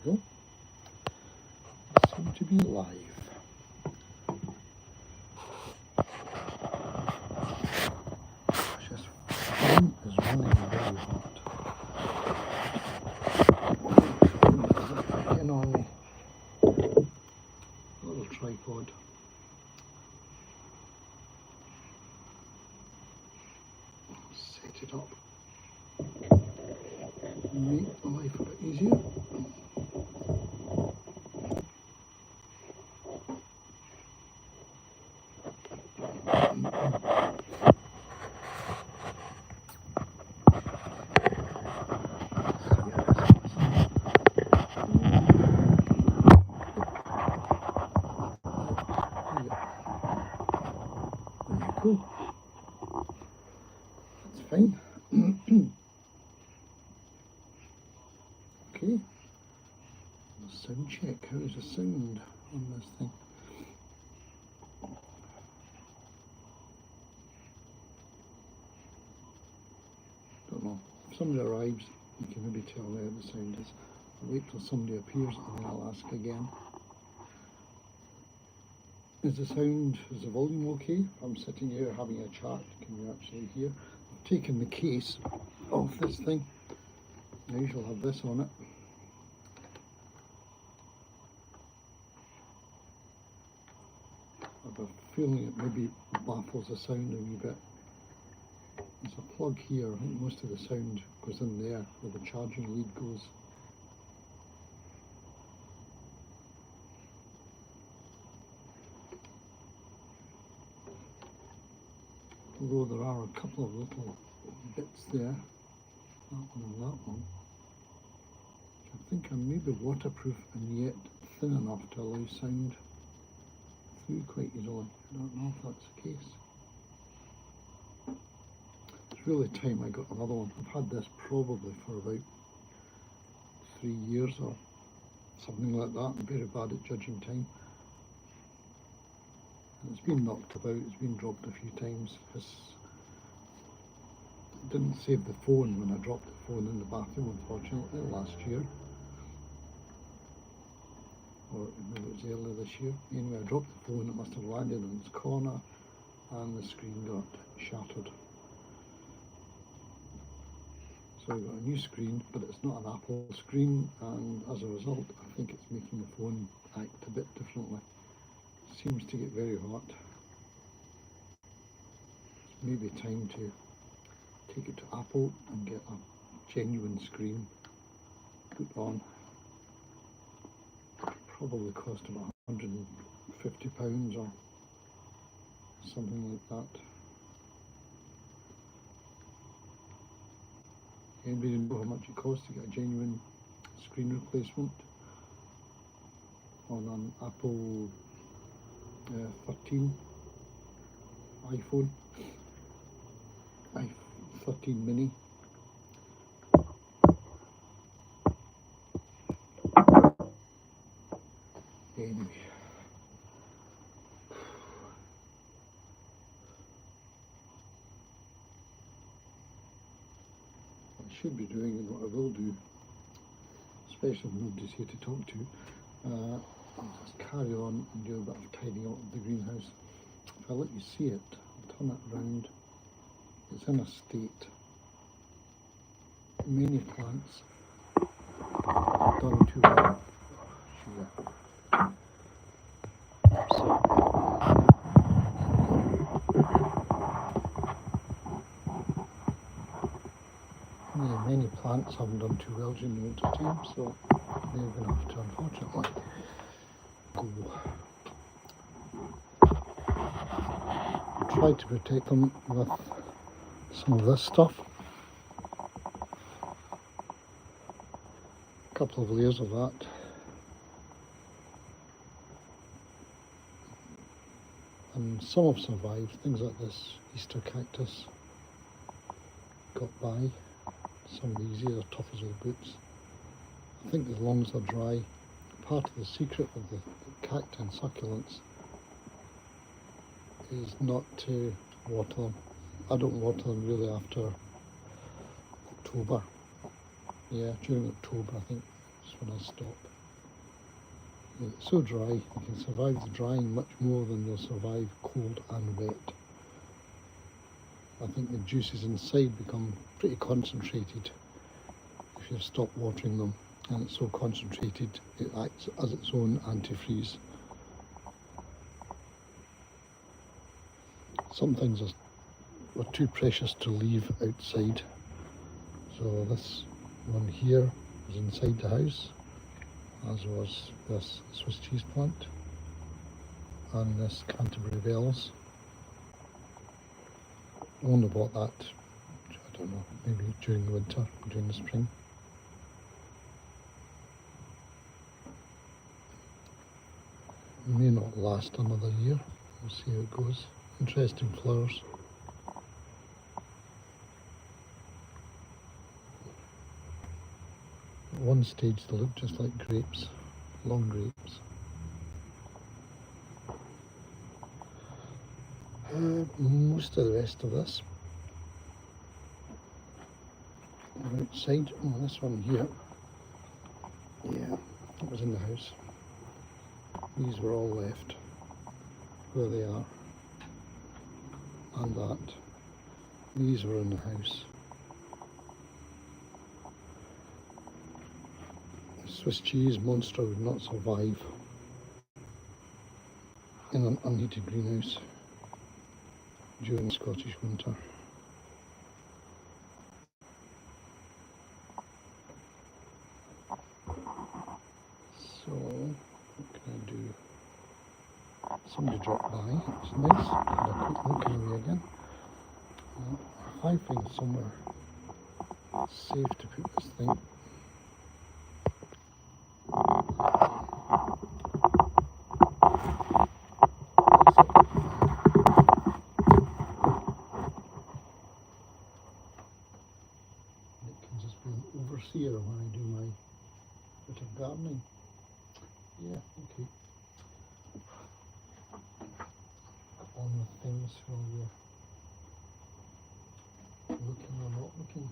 Go. Seem to be live. Just phone is running very hot. Getting on me. Little tripod. Set it up. Make the life a bit easier. Cool. That's fine. Okay. Sound check. How's the sound on this thing? Don't know. If somebody arrives, you can maybe tell me how the sound is. I'll wait till somebody appears and then I'll ask again. Is the volume okay? I'm sitting here having a chat. Can you actually hear? I've taken the case off this thing. I usually have this on it. I have a feeling it maybe baffles the sound a wee bit. There's a plug here. I think most of the sound goes in there where the charging lead goes. Although there are a couple of little bits there, that one and that one, which I think are maybe waterproof and yet thin enough to allow sound through quite easily. I don't know if that's the case. It's really time I got another one. I've had this probably for about 3 years or something like that. I'm very bad at judging time. It's been knocked about, it's been dropped a few times. I didn't save the phone when I dropped the phone in the bathroom, unfortunately, last year. Or maybe it was earlier this year. Anyway, I dropped the phone, it must have landed in its corner and the screen got shattered. So I got a new screen, but it's not an Apple screen, and as a result I think it's making the phone act a bit differently. Seems to get very hot. It's maybe time to take it to Apple and get a genuine screen put on. Probably cost about £150 or something like that. Anybody know how much it costs to get a genuine screen replacement on an Apple 13 iPhone, 13 mini. Anyway, what I should be doing and what I will do, especially when nobody's here to talk to, I'll just carry on and do a bit of tidying up of the greenhouse. If I let you see it, I'll turn it round. It's in a state. Many plants done too well. Many plants haven't done too well during the winter time, so they're going to have to unfortunately go. Try to protect them with some of this stuff. A couple of layers of that. And some have survived. Things like this Easter cactus got by. Some of these here are tough as old boots. I think as long as they're dry, part of the secret of the cacti and succulents is not to water them. I don't water them really after October. Yeah, during October I think is when I stop. It's so dry, you can survive the drying much more than you'll survive cold and wet. I think the juices inside become pretty concentrated if you've stopped watering them, and it's so concentrated it acts as its own antifreeze. Some things are too precious to leave outside, so this one here was inside the house, as was this Swiss cheese plant and this Canterbury bells. I only bought that, I don't know, maybe during the winter, during the spring. It may not last another year, we'll see how it goes. Interesting flowers. At one stage they look just like grapes, long grapes. Most of the rest of this outside. Oh, this one here, yeah, it was in the house. These were all left where they are, and that. These were in the house. Swiss cheese monster would not survive in an unheated greenhouse during the Scottish winter. So, what can I do? Somebody dropped by, it's nice. Have a quick look anyway again. If I find somewhere safe to put this thing. Overseer when I do my bit of gardening. Yeah, okay. On with things while you're looking or not looking.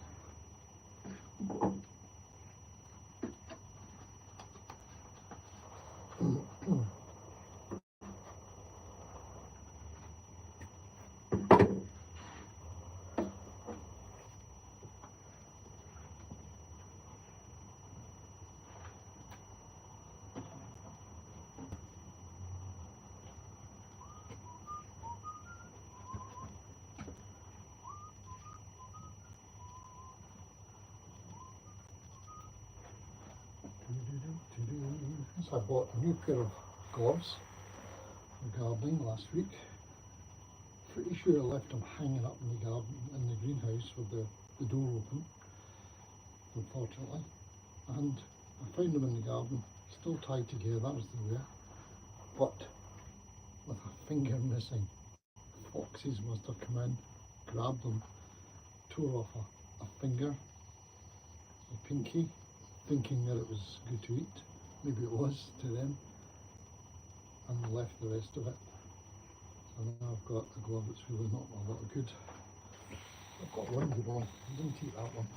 So I bought a new pair of gloves for gardening last week. Pretty sure I left them hanging up in the garden, in the greenhouse with the door open, unfortunately. And I found them in the garden, still tied together as they were, but with a finger missing. Foxes must have come in, grabbed them, tore off a finger, a pinky, thinking that it was good to eat. Maybe it was to them, and left the rest of it. So now I've got a glove that's really not a lot of good. I've got one good one, I didn't eat that one.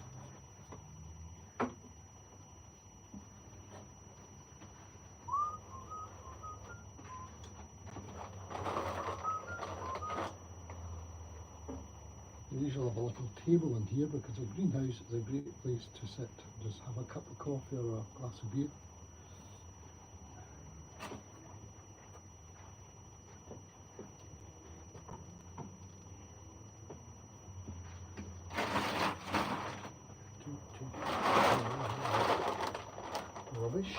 I usually have a little table in here because a greenhouse is a great place to sit, just have a cup of coffee or a glass of beer. Rubbish.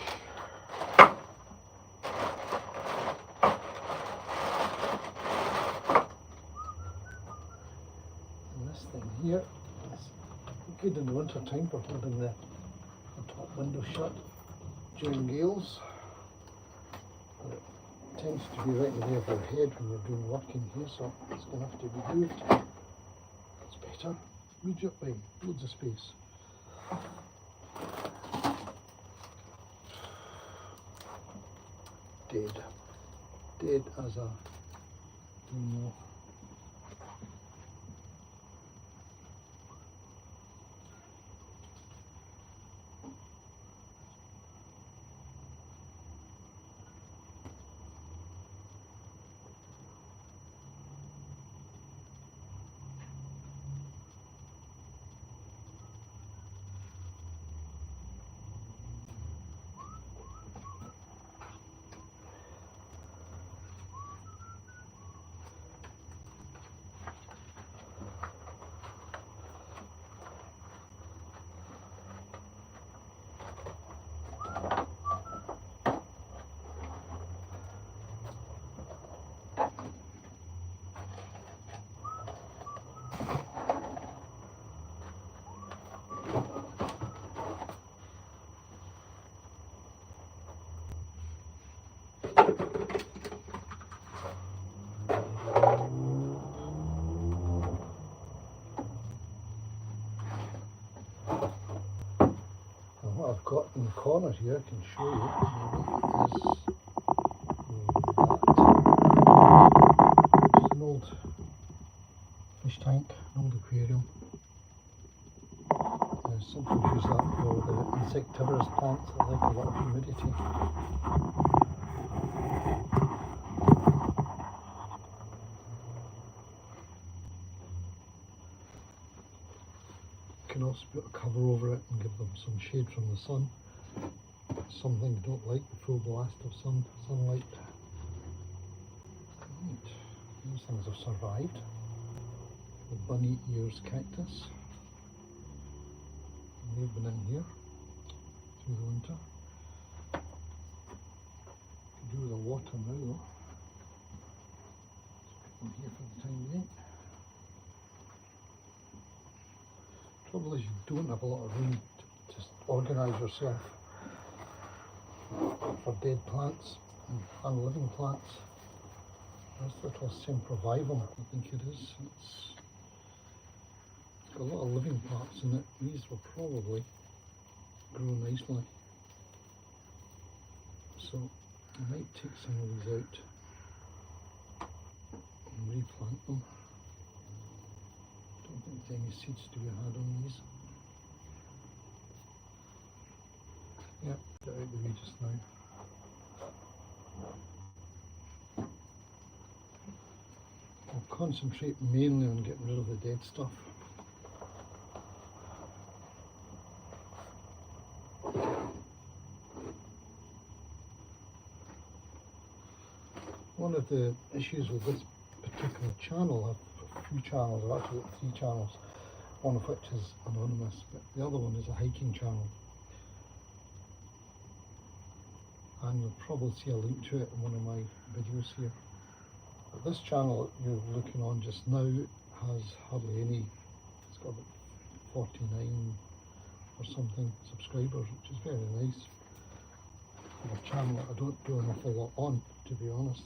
And this thing here is good in the winter time for holding the top window shut during gales. But it tends to be right in the way of your head when you're doing work in here, so it's going to have to be moved. That's better. Immediately, loads of space. Dead as a, you know. the corner here, I can show you. It's an old fish tank, an old aquarium. Sometimes use that for the insectivorous plants that like a lot of humidity. You can also put a cover over it and give them some shade from the sun. Some things don't like the full blast of sunlight. Right. These things have survived. The bunny ears cactus. They've been in here through the winter. Could do with the water now though. Let's put them here for the time being. Trouble is you don't have a lot of room to just organise yourself for dead plants and living plants. This little sempervivum, I think it is. It's got a lot of living parts in it. These will probably grow nicely. So I might take some of these out and replant them. Don't think there's any seeds to be had on these. Yep, get out the way just now. I'll concentrate mainly on getting rid of the dead stuff. One of the issues with this particular channel, I've a few channels, I've actually got 3 channels, one of which is anonymous, but the other one is a hiking channel. And you'll probably see a link to it in one of my videos here. But this channel that you're looking on just now has hardly any, it's got about 49 or something subscribers, which is very nice. A channel that I don't do an awful lot on, to be honest.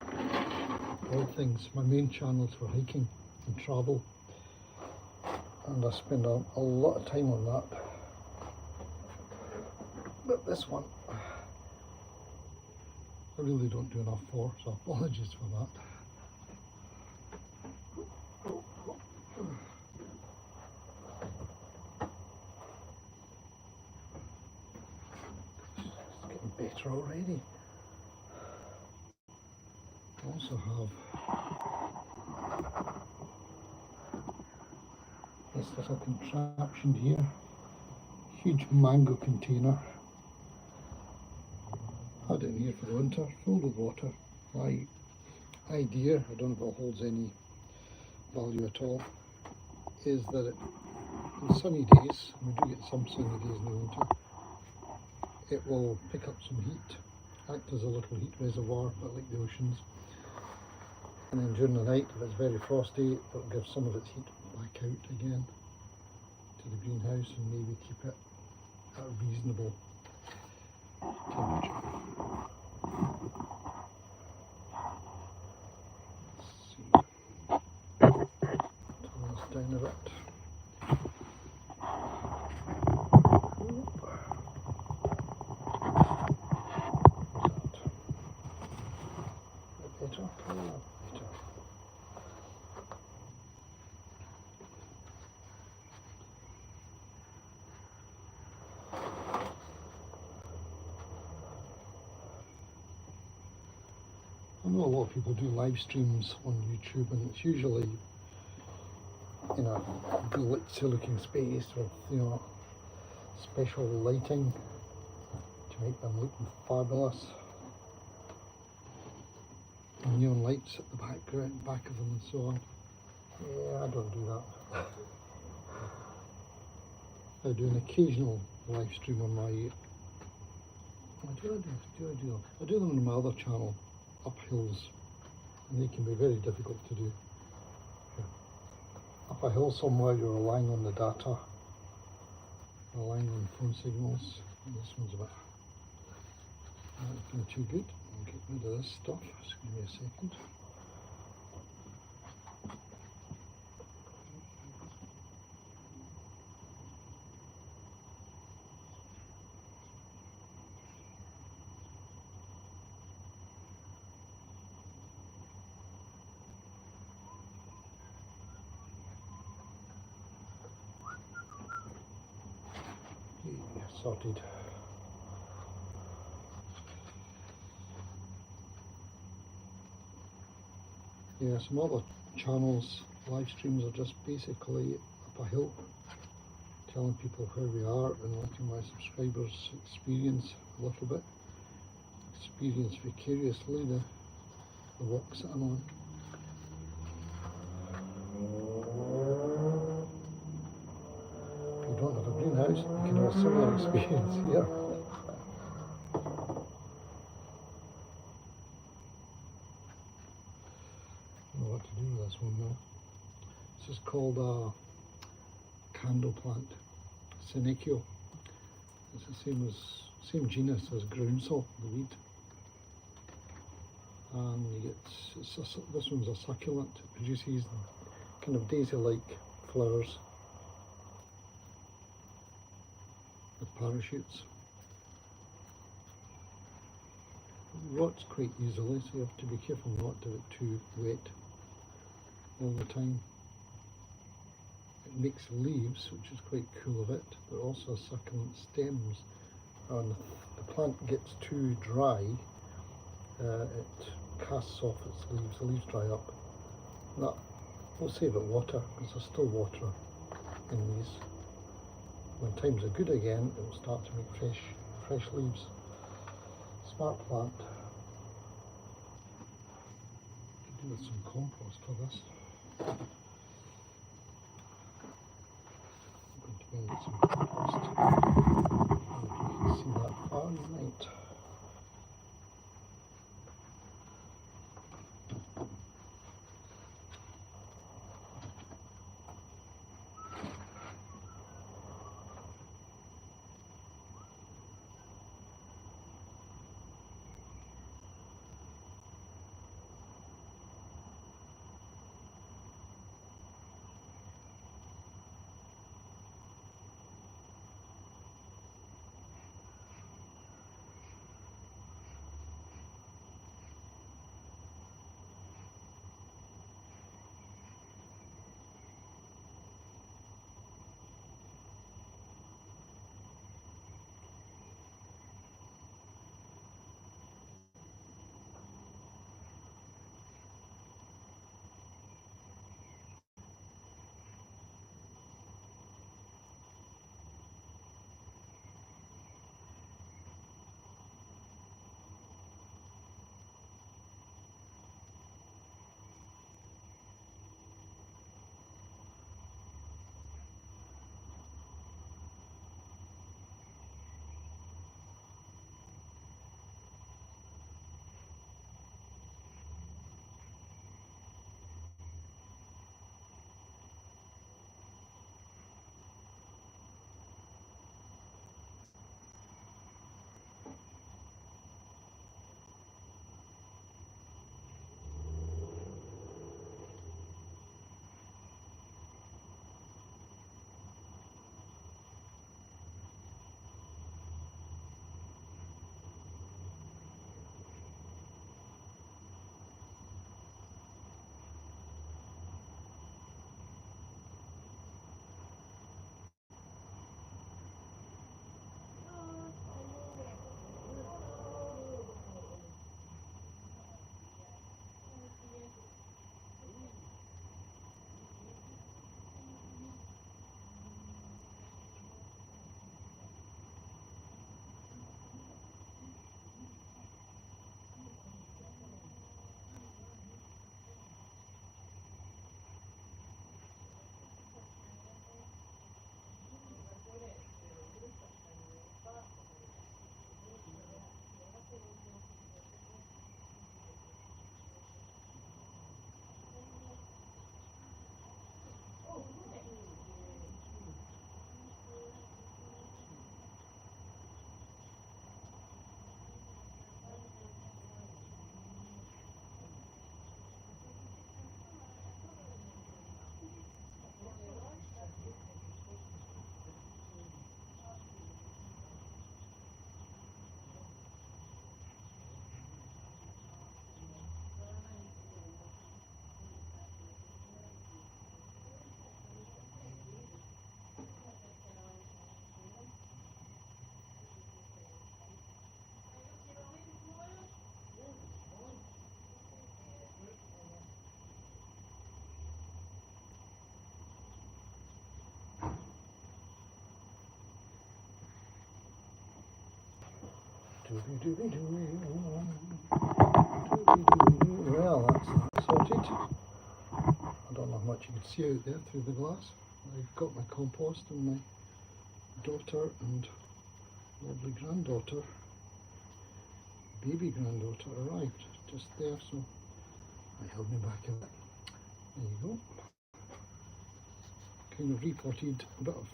It's all things. My main channel is for hiking and travel, and I spend a lot of time on that. But this one, I really don't do enough for, so apologies for that. Better already. I also have this little contraption here, huge mango container. Had it in here for the winter, filled with water. My idea, I don't know if it holds any value at all, is that in sunny days, we do get some sunny days in the winter, it will pick up some heat, act as a little heat reservoir, but like the oceans. And then during the night, if it's very frosty, it will give some of its heat back out again to the greenhouse and maybe keep it at a reasonable temperature. Let's see. Turn this down a bit. I know a lot of people do live streams on YouTube, and it's usually in a glitzy looking space with, you know, special lighting to make them look fabulous. Neon lights at the back of them and so on. Yeah, I don't do that. I do an occasional live stream on my, I do them on my other channel, Up Hills, and they can be very difficult to do. Up a hill somewhere, you're relying on the data, relying on phone signals. And this one's a bit not looking too good. I'll get rid of this stuff. Just give me a second. sorted. Yeah, some other channels, live streams are just basically up a hill, telling people where we are and letting my subscribers experience a little bit, experience vicariously the walks that I'm on. If you don't have a greenhouse, you can have a similar experience here. I don't know what to do with this one now. This is called a candle plant, Senecchio. It's the same genus as groundsel, the weed. And you get, this one's a succulent. It produces kind of daisy-like flowers with parachutes. It rots quite easily, so you have to be careful not to have it too wet all the time. It makes leaves, which is quite cool of it, but also succulent stems. And if the plant gets too dry, it casts off its leaves. The leaves dry up. That will save it water, because there's still water in these. When times are good again, it will start to make fresh leaves. Smart plant. Could do with some compost for this. I'm going to get some compost. I don't know if you can see that far, you might. Well, that's that sorted. I don't know how much you can see out there through the glass. I've got my compost and my daughter and lovely granddaughter, baby granddaughter arrived just there, so I held me back a bit. There you go. Kind of repotted a bit of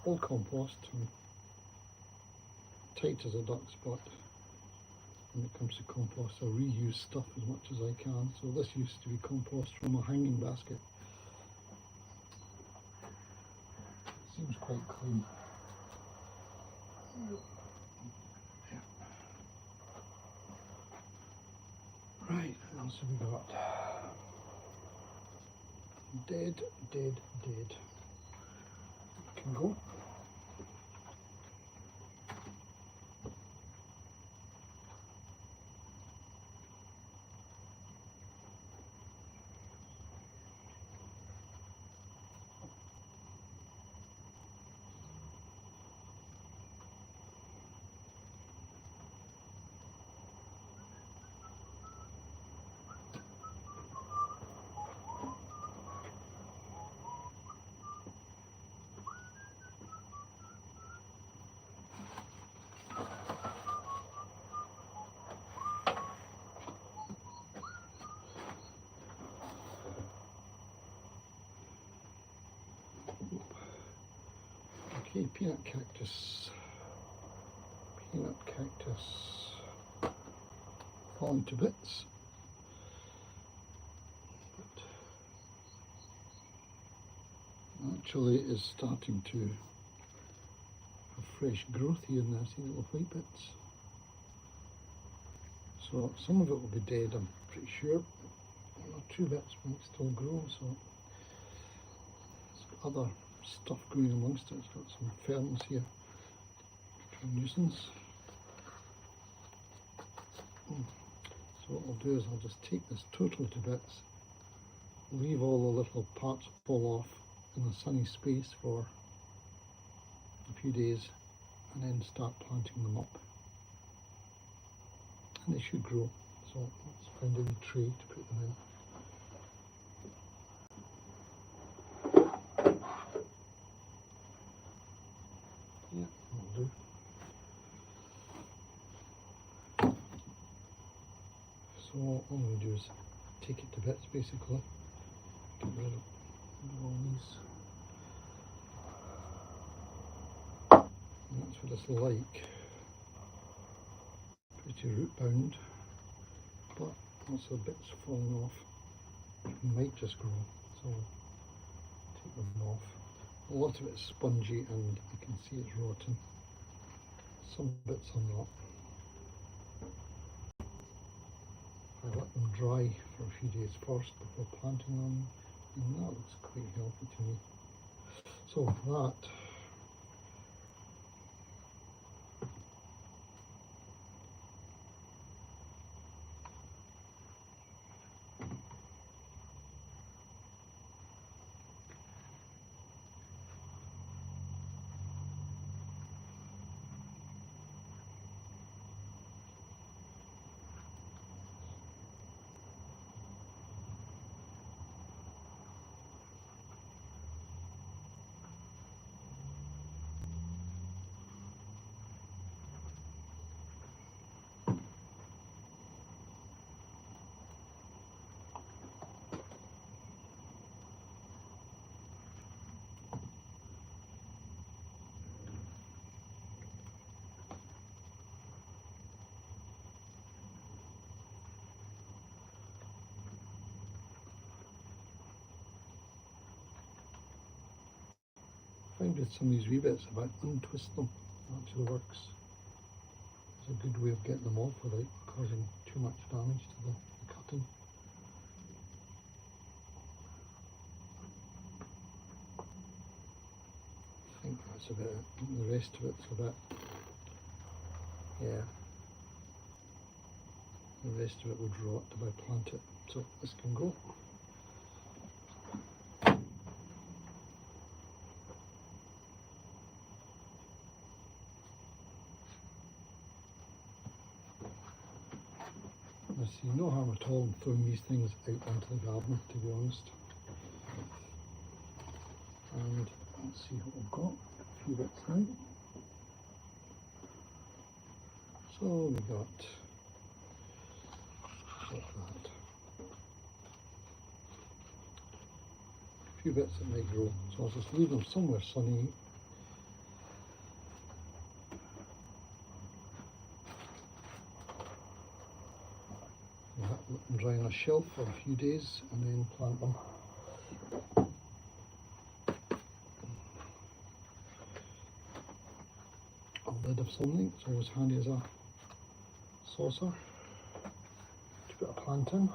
old compost and tight as a duck's butt. When it comes to compost, I reuse stuff as much as I can. So this used to be compost from a hanging basket. Seems quite clean. Yeah. Right, what else have we got? Dead. Can go. Okay, peanut cactus. Falling to bits. But actually it is starting to have fresh growth here and there. See the little white bits? So some of it will be dead, I'm pretty sure. One or two bits might still grow, so it's got other stuff growing amongst it. It's got some ferns here, a nuisance. So what I'll do is I'll just take this totally to bits, leave all the little parts fall off in a sunny space for a few days, and then start planting them up. And they should grow. So let's find a wee tray to put them in. Yeah, that'll do. So all I'm going to do is take it to bits basically. Get rid of all these. And that's what it's like. Pretty root bound, but also bits falling off. Might just grow, so take them off. A lot of it is spongy and I can see it's rotten. Some bits are not. I let them dry for a few days first before planting them, and that looks quite healthy to me. So that find with some of these wee bits, if I untwist them, it actually works. It's a good way of getting them off without causing too much damage to the cutting. I think that's about it. The rest of it's a bit, yeah. The rest of it would rot if I plant it. So this can go. I see no harm at all in throwing these things out onto the garden, to be honest. And let's see what we've got. A few bits now. So we got that. A few bits that might grow. So I'll just leave them somewhere sunny. Let them dry on a shelf for a few days and then plant them. A lid of something, it's always handy as a saucer to put a plant in.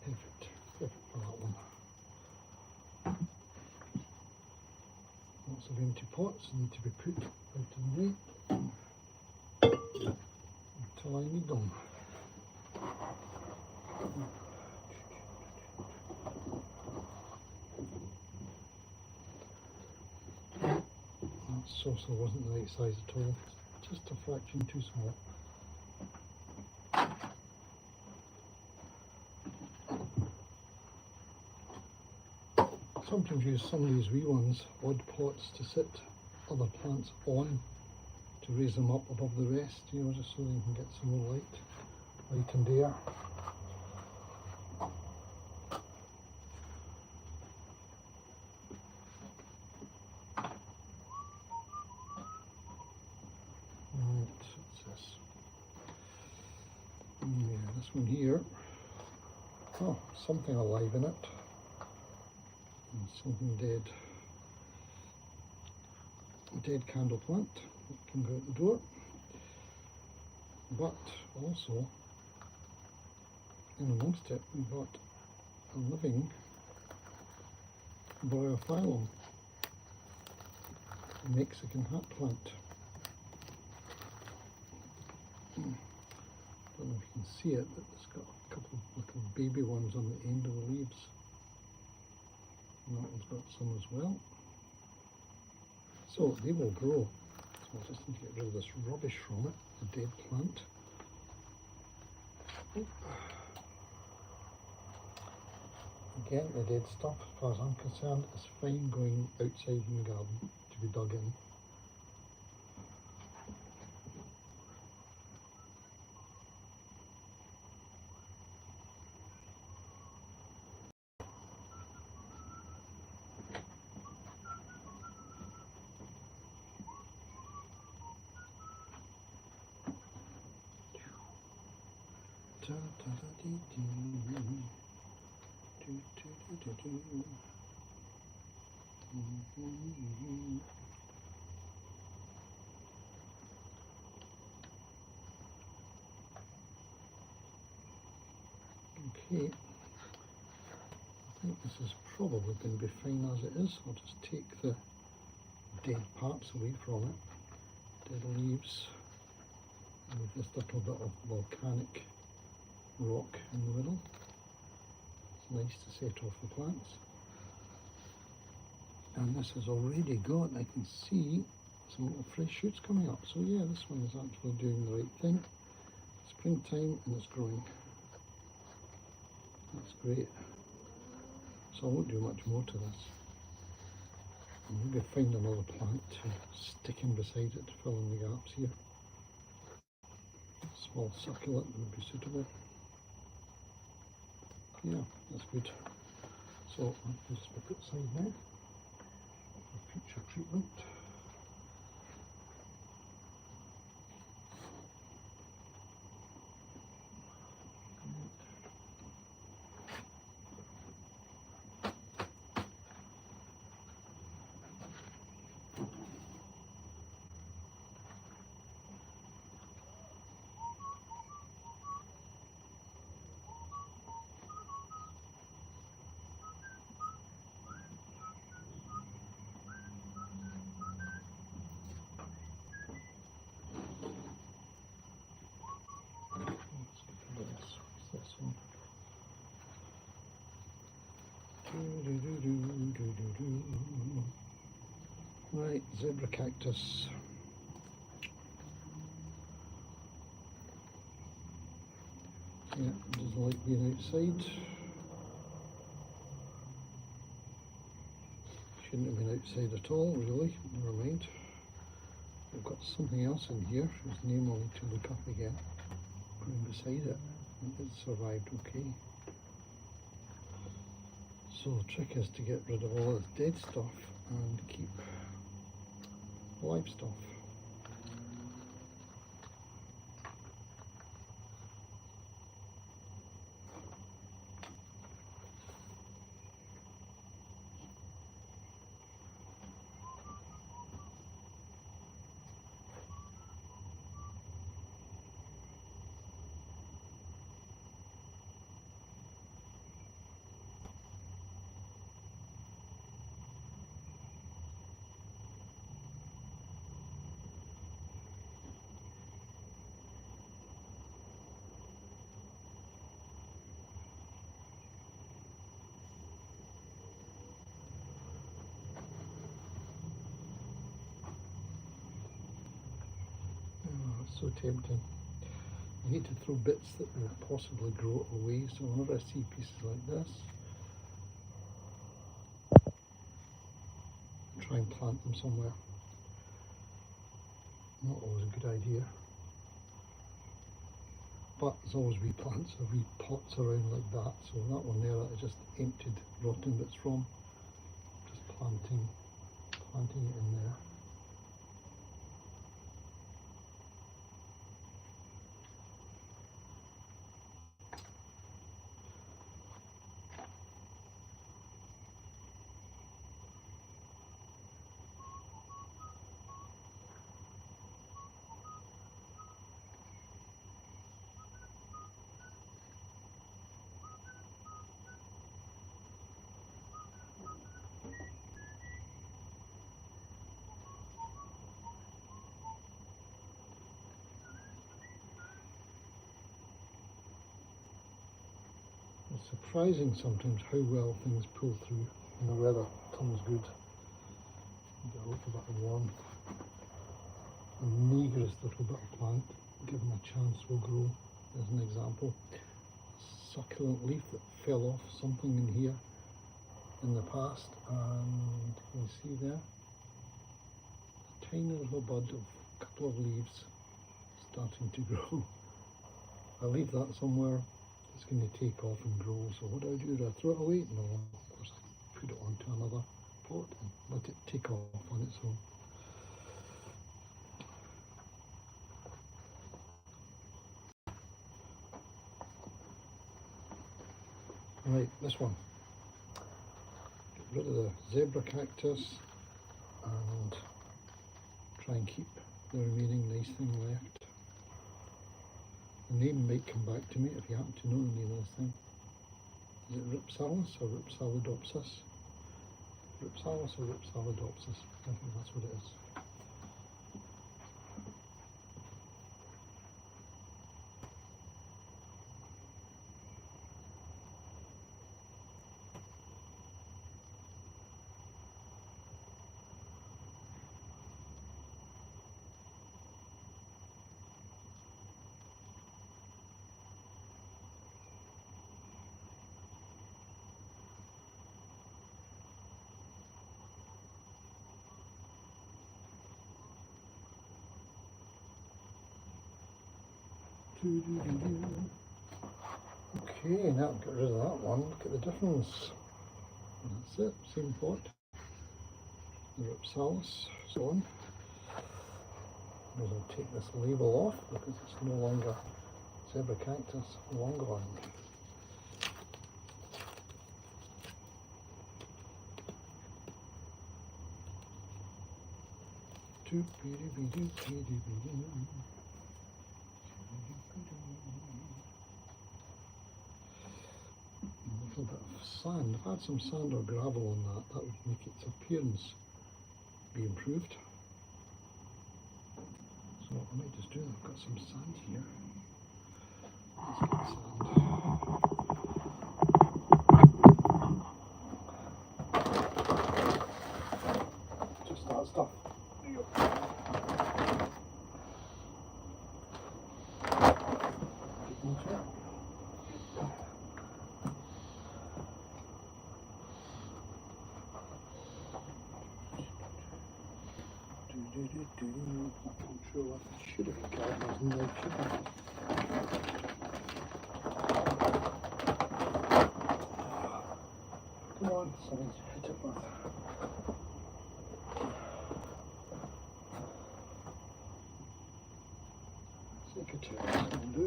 Perfect for that one. Lots of empty pots need to be put out of the way until I need them. That saucer wasn't the right size at all, just a fraction too small. Sometimes use some of these wee ones, odd pots, to sit other plants on to raise them up above the rest, you know, just so they can get some more light and air. Right, what's this? Yeah, this one here. Oh, something alive in it. And something dead. A dead candle plant that can go out the door. But also, in amongst it, we've got a living bryophyllum, a Mexican hat plant. I don't know if you can see it, but it's got a couple of little baby ones on the end of the leaves. And that one's got some as well. So they will grow. So I just need to get rid of this rubbish from it, the dead plant. Again, the dead stuff, as far as I'm concerned, is fine going outside in the garden to be dug in. Okay, I think this is probably going to be fine as it is. I'll just take the dead parts away from it, dead leaves, and with this little bit of volcanic rock in the middle. It's nice to set off the plants. And this has already got, I can see, some little fresh shoots coming up. So yeah, this one is actually doing the right thing. Springtime and it's growing. That's great. So I won't do much more to this. I'll maybe find another plant to stick in beside it to fill in the gaps here. A small succulent would be suitable. Yeah, that's good. So I'll just put it aside now for future treatment. Right, zebra cactus. Yeah, doesn't like being outside. Shouldn't have been outside at all, really. Never mind. We've got something else in here whose name I'll need to look up again. Going beside it. It survived okay. So the trick is to get rid of all this dead stuff and keep live stuff. Oh, it's so tempting. I hate to throw bits that will possibly grow away, so whenever I see pieces like this, I try and plant them somewhere. Not always a good idea. But there's always wee plants or wee pots around like that, so that one there I just emptied rotten bits from. Just planting it in there. It's surprising sometimes how well things pull through when the weather turns good. Get a little bit of warmth. The meagrest little bit of plant, given a chance, will grow. As an example, a succulent leaf that fell off something in here in the past, and you can see there a tiny little bud of a couple of leaves starting to grow. I leave that somewhere, it's going to take off and grow. So what do? Do I throw it away? No, of course I put it onto another pot and let it take off on its own. Right, this one. Get rid of the zebra cactus and try and keep the remaining nice thing left. The name might come back to me if you happen to know the name of this thing. Is it Ripsalis or Ripsalidopsis? Ripsalis or Ripsalidopsis? I think that's what it is. Okay, now get rid of that one. Look at the difference. That's it, same pot. The Ripsalis, so on. I'll take this label off because it's no longer zebra cactus longhorn. A little bit of sand. If I had some sand or gravel on that, that would make its appearance be improved. So what I might just do, I've got some sand here. Let's get sand. Just that that stuff. Get into it. I'm sure what should have been gardeners in there, shouldn't it? Come on, something to hit it with. Secretary, will do.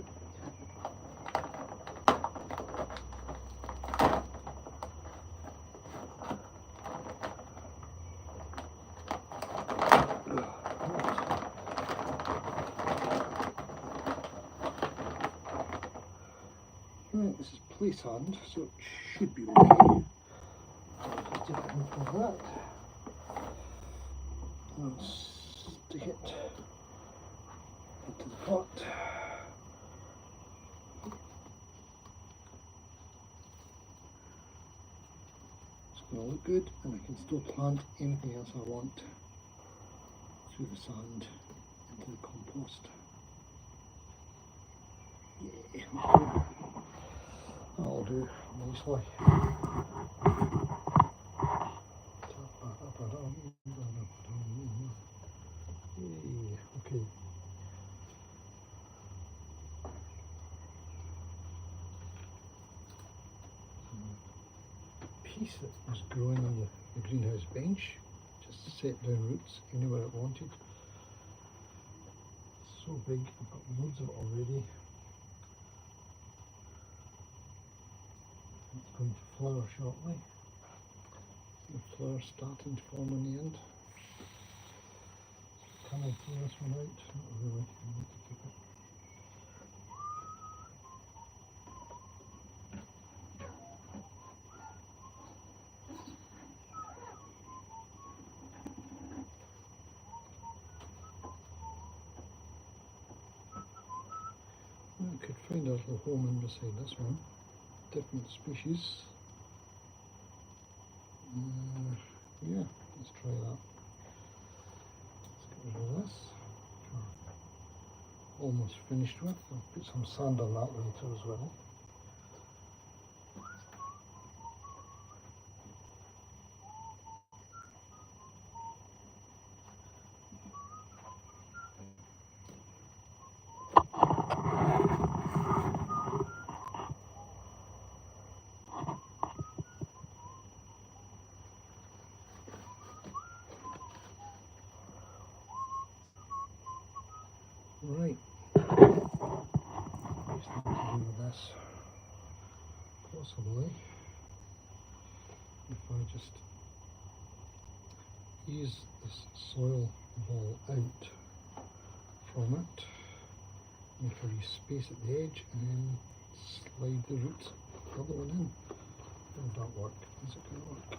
Right, this is play sand, so it should be okay. Just take it in for that. And stick it into the pot. It's going to look good, and I can still plant anything else I want through the sand into the compost. Yeah, okay. That'll do nicely. Okay. Piece that was growing on the greenhouse bench just set down roots anywhere it wanted. So big, I've got loads of it already. It's going to flower shortly. The flowers starting to form on the end. Can I throw this one out? Not really, I need to keep it. I could find a little home in beside this one. Different species. Yeah, let's try that. Let's get rid of this. Almost finished with. I'll put some sand on that later as well. Right. What's that to do with this? Possibly, if I just ease this soil ball out from it, make a wee space at the edge, and then slide the roots the other one in. Will that work? Is it going to work?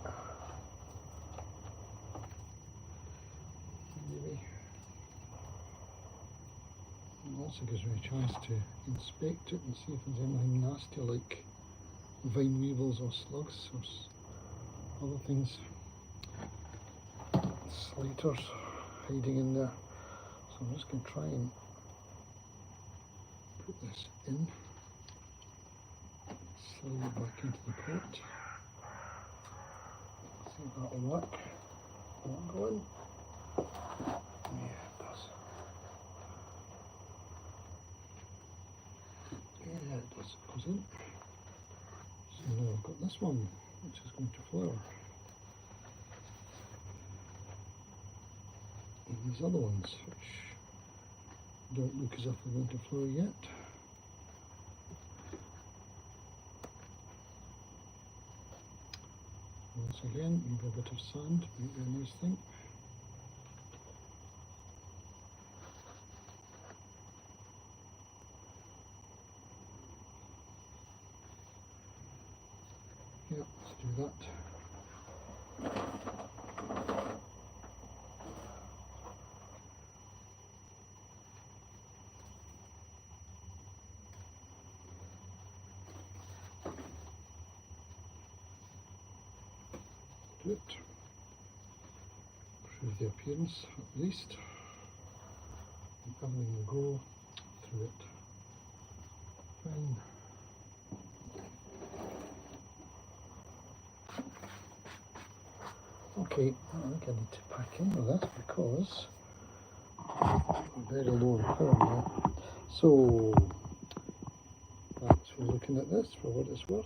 Maybe. It also gives me a chance to inspect it and see if there's anything nasty like vine weevils or slugs or other things, slaters hiding in there. So I'm just going to try and put this in, slide it back into the pot, see if that'll work. Will that go in? Yeah, it does. Yeah, it does. It goes in. So now I've got this one, which is going to flower. And these other ones, which don't look as if they're going to flower yet. Once again, maybe a bit of sand, make a nice thing. Yeah, let's do that. Do it. improve the appearance at least. And everything will go through it. Fine. Okay, I think I need to pack in with this because I'm very low on power now. So that's for looking at this for what it's worth.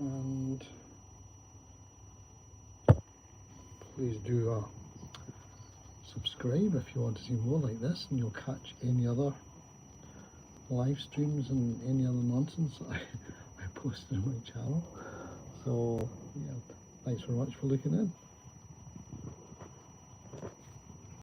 And please do subscribe if you want to see more like this, and you'll catch any other live streams and any other nonsense that I post on my channel. So yeah, thanks very much for looking in.